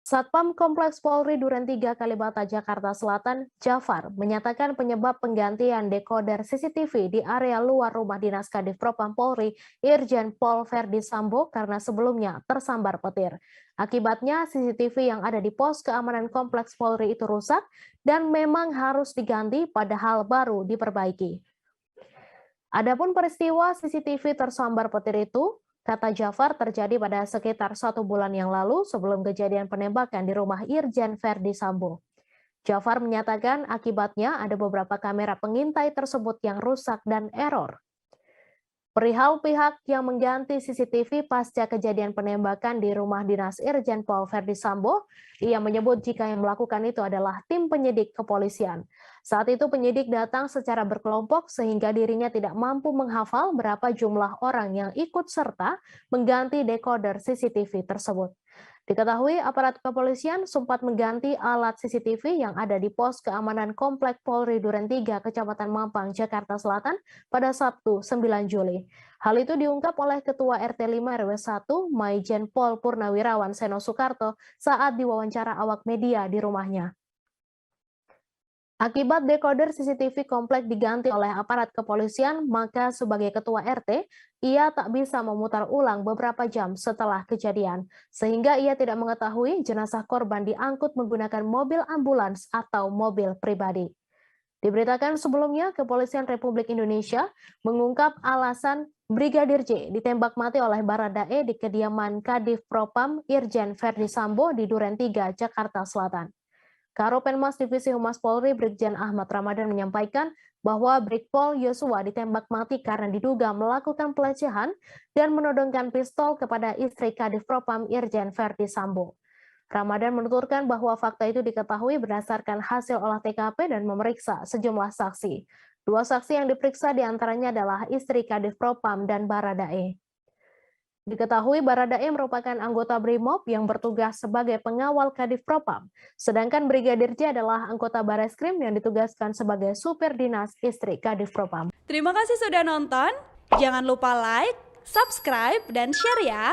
Satpam Kompleks Polri Duren 3 Kalibata, Jakarta Selatan, Jafar, menyatakan penyebab penggantian dekoder CCTV di area luar rumah dinas Kadif Propam Polri, Irjen Pol Verdi Sambo, karena sebelumnya tersambar petir. Akibatnya, CCTV yang ada di pos keamanan Kompleks Polri itu rusak dan memang harus diganti, padahal baru diperbaiki. Adapun peristiwa CCTV tersambar petir itu, kata Jafar, terjadi pada sekitar 1 bulan yang lalu sebelum kejadian penembakan di rumah Irjen Verdi Sambo. Jafar menyatakan akibatnya ada beberapa kamera pengintai tersebut yang rusak dan error. Perihal pihak yang mengganti CCTV pasca kejadian penembakan di rumah dinas Irjen Pol Verdi Sambo, ia menyebut jika yang melakukan itu adalah tim penyidik kepolisian. Saat itu penyidik datang secara berkelompok sehingga dirinya tidak mampu menghafal berapa jumlah orang yang ikut serta mengganti dekoder CCTV tersebut. Diketahui aparat kepolisian sempat mengganti alat CCTV yang ada di pos keamanan Komplek Polri Duren 3, Kecamatan Mampang, Jakarta Selatan pada Sabtu 9 Juli. Hal itu diungkap oleh Ketua RT 5 RW 1 Maijen Pol Purnawirawan Seno Soekarto saat diwawancara awak media di rumahnya. Akibat dekoder CCTV komplek diganti oleh aparat kepolisian, maka sebagai ketua RT, ia tak bisa memutar ulang beberapa jam setelah kejadian, sehingga ia tidak mengetahui jenazah korban diangkut menggunakan mobil ambulans atau mobil pribadi. Diberitakan sebelumnya, Kepolisian Republik Indonesia mengungkap alasan Brigadir J ditembak mati oleh Baradae di kediaman Kadif Propam Irjen Verdi Sambo di Duren 3, Jakarta Selatan. Karopenmas Divisi Humas Polri Brigjen Ahmad Ramadan menyampaikan bahwa Brigpol Yosua ditembak mati karena diduga melakukan pelecehan dan menodongkan pistol kepada istri Kadif Propam Irjen Verdi Sambo. Ramadan menuturkan bahwa fakta itu diketahui berdasarkan hasil olah TKP dan memeriksa sejumlah saksi. 2 saksi yang diperiksa diantaranya adalah istri Kadif Propam dan Baradae. Diketahui Baradae merupakan anggota BRIMOB yang bertugas sebagai pengawal Kadif Propam, sedangkan Brigadir J adalah anggota Bareskrim yang ditugaskan sebagai supir dinas istri Kadif Propam. Terima kasih sudah nonton, jangan lupa like, subscribe, dan share ya!